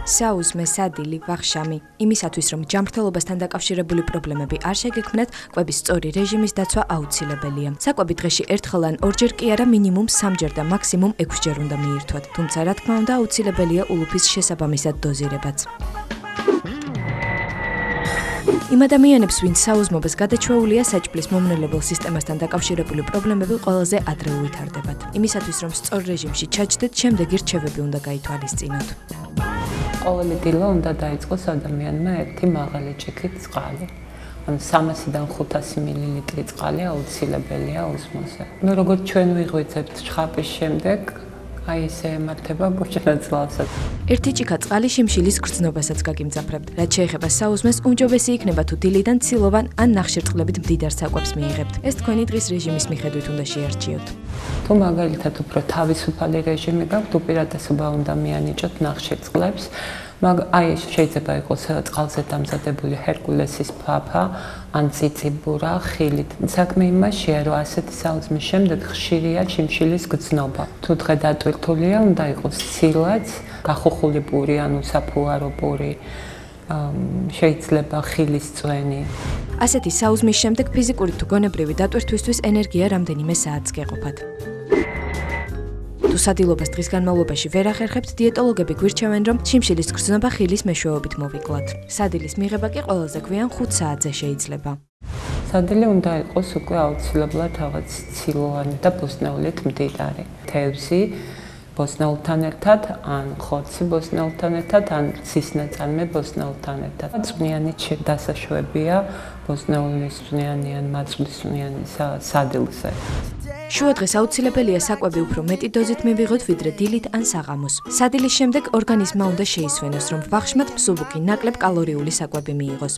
საუზმე, სადილი, ვახშამი. იმისათვის, რომ ჯანმრთელობასთან დაკავშირებული პრობლემები არ შეგექმნათ, კვების სწორი რეჟიმის დაცვა აუცილებელია. საკვები დღეში ერთხელ ან ორჯერ კი არა, მინიმუმ 3-ჯერ და მაქსიმუმ 6-ჯერ უნდა მიირთვათ. თუმცა, რა თქმა უნდა, აუცილებელია ულუფის შესაბამისად დოზირებაც. იმ ადამიანებს, ვინც საუზმობას გადაჩვეულია, საჭმლის მომნელებელ სისტემასთან დაკავშირებული პრობლემები ყველაზე ადრე უვითარდებათ. იმისათვის, რომ სწორ რეჟიმში ჩაჯდეთ, შემდეგი რჩევები უნდა გაითვალისწინოთ. ყოველი დილა უნდა დაიწყოს ადამიანმა ერთი მაღალი ჭიქით წყალი. ან 300-დან 500 მილილიტრი წყალი აუცილებელია უსმოსზე. როგორც ჩვენ ვიღვიძებთ შხაპის შემდეგ, აი ესე ემართება ბოჭანაძლავსაც. ერთი ჭიქა წყალი შიმშილის გრძნობასაც გაგიმძაფრებთ. რაც შეეხება საუზმეს, უმჯობესი იქნება თუ დილიდან ცილოვან ან ნახშირწყლებით მდიდარ საკვებს მიიღებთ. ეს თქვენი დღის რეჟიმის მიხედვით უნდა შეარჩიოთ. თუ მაგალითად უფრო თავისუფალი რეჟიმი გაქვთ, უპირატესობა უნდა მიანიჭოთ ნახშირწყლებს. აი შეიძლება იყოს წყალზე დამზადებული ჰერკულესის ფაფა ან ციციბურა ხილით. საქმე იმაშია, რომ ასეთი საუზმის შემდეგ ხშირია შიმშილის გრძნობა. თუ დღე დატვირთულია, უნდა იყოს ცილაც, გახუხული პური ან უსაფუარო პური. შეიძლება ხილის წვენი. ასეთი საუზმის შემდეგ ფიზიკური თუ გონებრივი დატვირთვისთვის ენერგია რამდენიმე საათს გეყოფათ. თუ სადილობას დღის განმავლობაში ვერ ახერხებთ, დიეტოლოგები გვირჩევენ, რომ შიმშილის გრძნობა ხილის მეშვეობით მოვიკლათ. სადილის მიღება კი ყველაზე გვიან 5 საათზე შეიძლება. სადილი უნდა იყოს უკვე აუცილებლად რაღაც ცილოვანი და ბოსტნეულით მდიდარი. თევზი ბოსტნეულთან ერთად, ან ხორცი ბოსტნეულთან ერთად, ან ცისნაწარმე ბოსტნეულთან ერთად. წვნიანი დასაშვებია ბოსტნეულის წვნიანი ან მაწვნის წვნიანი სადილზე. შუადღეს აუცილებელია საკვები უფრო მეტი დოზით მივიღოთ, ვიდრე დილით ან საღამოს. სადილის შემდეგ ორგანიზმმა უნდა შეისვენოს, რომ ვახშმად მსუბუქი, ნაკლებ კალორიული საკვები მიიღოს.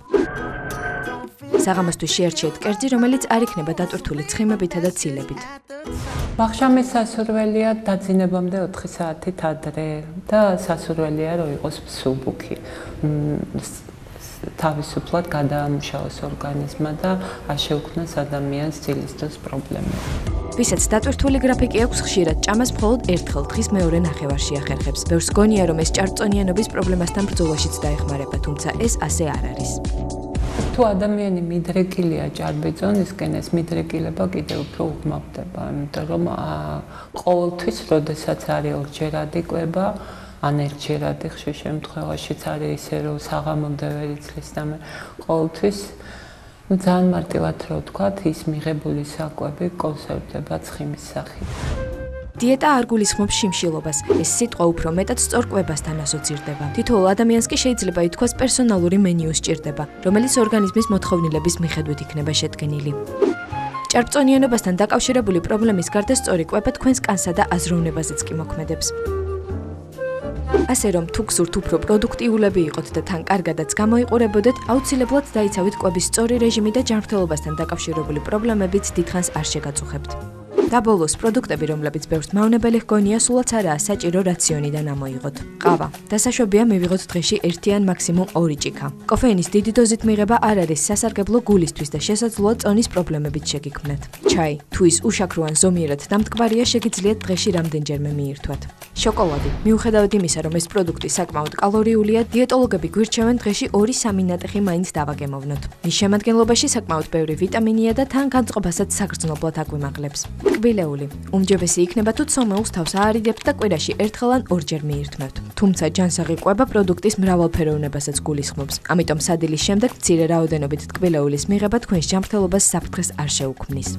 საღამოსთვის შეარჩიეთ კერძი, რომელიც არ იქნება დატვირთული ცხიმებითა და ცილებით. ვახშამის სასურველია დაძინებამდე 4 საათით ადრე და სასურველია რომ იყოს მსუბუქი. თავისუფლად გადაამუშავოს ორგანიზმა და არ შეუქმნას ადამიანს დილისდოს პრობლემები. ვისაც დატვირთული გრაფიკი აქვს, ხშირად ჭამას მხოლოდ ერთხელ დღის მეორე ნახევარში ახერხებს. ბევრს გონია, რომ ეს ჭარბწონიანობის პრობლემასთან ბრძოლაშიც დაეხმარება, თუმცა ეს ასე არ არის. თუ ადამიანი მიდრეკილია ჭარბი წონისკენ, ეს მიდრეკილება კიდევ უფრო უღმავდება, იმიტომ რომ ყოველთვის, როდესაც არის ორჯერადი კვება, ან ერთჯერადი ხშირ შემთხვევაშიც არის ისე, რომ საღამომდე ვერ იცლის და ყოველთვის ძალიან მარტივად რო ვთქვათ, ის მიღებული საკვები კონსერვდება ცხიმის სახით. დიეტა არ გულისხმობს შიმშილობას. ეს სიტყვა უფრო მეტად სწორ კვებასთან ასოცირდება. თითოეულ ადამიანს კი შეიძლება ითქვას პერსონალური მენიუ სჭირდება, რომელიც ორგანიზმის მოთხოვნილების მიხედვით იქნება შედგენილი. ჭარბწონიანობასთან დაკავშირებული პრობლემის გარდა სწორი კვება თქვენს კანსა და აზროვნებაზეც კი მოქმედებს. ასე რომ თუ გსურთ უფრო პროდუქტიულები იყოთ და თან კარგადაც გამოიყურებოდეთ, აუცილებლად დაიცავით კვების სწორი რეჟიმი და ჯანმრთელობასთან დაკავშირებული პრობლემებიც დიდხანს არ შეგაწუხებთ. და ბოლოს პროდუქტები, რომლებიც ბევრს მავნებელი ჰგონია, სულაც არაა საჭირო რაციონიდან ამოიღოთ. ყავა. დასაშვებია მივიღოთ დღეში 1 ან მაქსიმუმ 2 ჭიქა. კოფეინის დიდი დოზით მიღება არ არის სასარგებლო გულისთვის და შესაძლოა წონის პრობლემებით შეგიქმნათ. ჩაი. თუ ის უშაქრო ან ზომიერად დამტკბარია, შეგიძლიათ დღეში რამდენჯერმე მიირთვათ. შოკოლადი. მიუხედავად იმისა, რომ ეს პროდუქტი საკმაოდ კალორიულია, დიეტოლოგები გვირჩევენ დღეში 2-3 ნატეხი მაინც დავაგემოვნოთ. მის შემადგენლობაში საკმაოდ ბევრი ვიტამინია და თან განწყობასაც საგრძნობლად აგვიმაღლებს. კბილეული. უმჯობესი იქნება თუ ცომეულს თავს აარიდებთ და კვირაში ერთხელ ან ორჯერ მიირთმევთ. თუმცა ჯანსაღი კვება პროდუქტის მრავალფეროვნებასაც გულისხმობს. ამიტომ სადილის შემდეგ მცირე რაოდენობით კბილეულის მიღება თქვენს ჯანმრთელობას საფრთხეს არ შეუქმნის.